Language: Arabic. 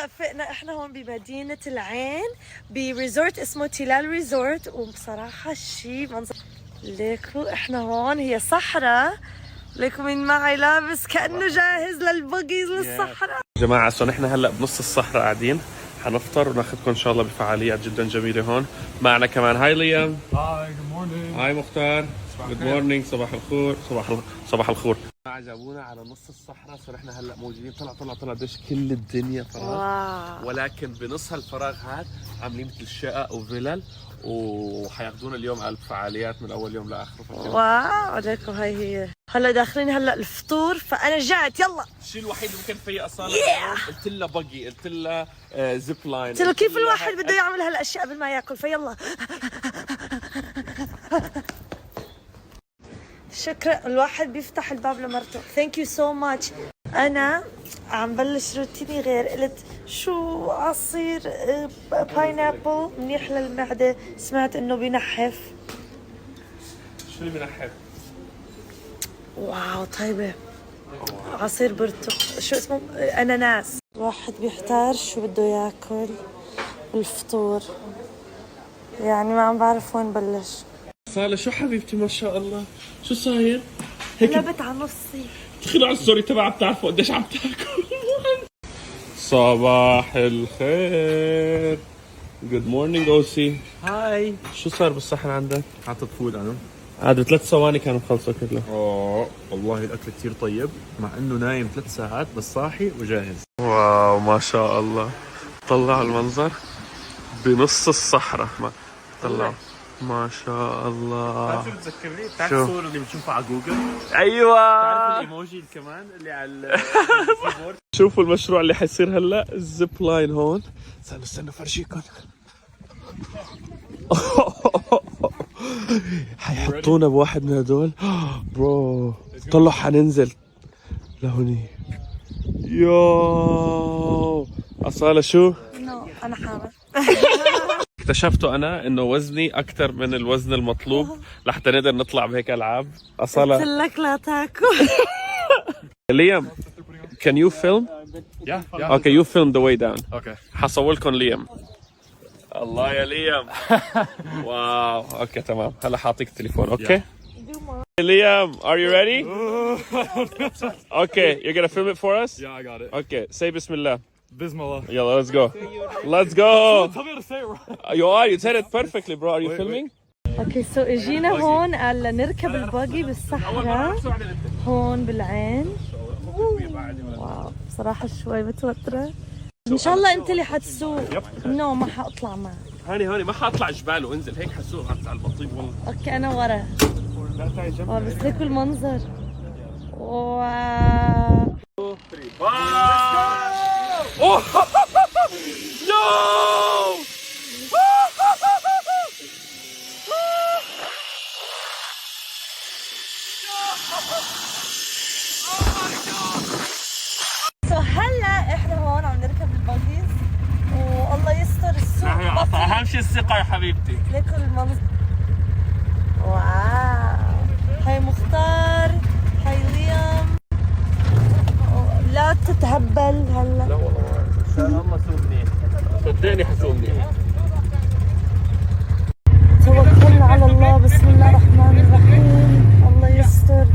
هلا فقنا احنا هون بمدينة العين بريزورت اسمه تلال ريزورت، وبصراحة الشيء منظر. ليكو احنا هون هي صحراء، ليكو مين معي لابس كأنه جاهز للبقي للصحراء. يا جماعة عشان احنا هلا بنص الصحراء قاعدين، حنفطر وناخذكم ان شاء الله بفعاليات جدا جميلة هون. معنا كمان هاي ليام. هاي جود مورنينج. هاي مختار. جود مورنينج. صباح الخير. صباح الخير. جابونا على نص الصحراء، صار احنا هلا موجودين. طلع دش كل الدنيا فراغ، ولكن بنص هالفراغ هاد عاملين مثل شقق وفلل، وحياخذونا اليوم على الفعاليات من اول يوم لاخره. واو عليكم. هاي هي هلا داخلين هلا الفطور، فانا جعت. يلا الشيء الوحيد اللي ممكن فيه اصاله قلت لها بقي، قلت لها زيب لاين، قلت له كيف الواحد بده يعمل هالاشياء قبل ما ياكل، فيلا. شكرا. الواحد بيفتح الباب لمرته. ثانك يو سو ماتش. انا عم بلش روتيني غير، قلت شو عصير باينابل منيح للمعده، سمعت انه بينحف. شو اللي بينحف؟ واو طيبه. عصير شو اسمه، اناناس. الواحد بيحتار شو بده ياكل الفطور، يعني ما عم بعرف وين بلش. صالة شو حبيبتي ما شاء الله، شو صاير؟ هيك قلبت على نصي. ادخلوا على الستوري تبعها بتعرفوا قديش عم تاكل. صباح الخير. جود مورنينج اوسي. هاي. شو صار بالصحن عندك؟ حاطط فود انا. عاد ب3 ثواني كانوا خلصوا كله. والله الاكل كثير طيب، مع انه نايم 3 ساعات بس صاحي وجاهز. واو ما شاء الله. طلعوا المنظر بنص الصحراء. طلعوا ما شاء الله. بتعرف شو بتذكرني؟ بتعرف الصور اللي بتشوفها على جوجل؟ ايوه. بتعرف الايموجي كمان اللي على الكيبورد؟ شوفوا المشروع اللي حيصير هلا، الزيب لاين هون. استنوا فرجيكم. حيحطونا بواحد من هدول. برو طلعوا حننزل لهوني. يو أصالة شو؟ انا حامل. اكتشفتوا انا انه وزني اكثر من الوزن المطلوب لحتى نقدر نطلع بهيك العاب. اصالة قلت لك لا تاكل. ليام can you film؟ Yeah. Okay you film the way down. Okay. حصور لكم ليام. الله يا ليام. واو اوكي تمام. هلا حاعطيك التليفون. اوكي ليام are you ready؟ Okay you're gonna film it for us؟ Yeah, I got it. Okay say بسم الله. Bismillah. يلا let's go. Let's go. Tell me how to say it right. You said it perfectly bro. Are you filming؟ اوكي سو اجينا هون قال نركب الباجي بالصحراء هون بالعين. واو بصراحة شوي متوترة. ان شاء الله انت اللي حتسوق. نو ما حاطلع معك. هاني ما حاطلع جبال وانزل هيك حسوق على البطيء والله. اوكي انا ورا. بس ليك المنظر. واو. 2 3 No! هلا احنا هون عم نركب الباجيز والله يستر السوق بطيء. اهم شيء الثقة يا حبيبتي. ليكوا المنظر. واو. هاي مختار، هاي ليام. لا تتهبل هلا. لا والله ان شاء الله سوق منيح، صدقني حسوق منيح. توكلنا على الله. بسم الله الرحمن الرحيم. الله يستر.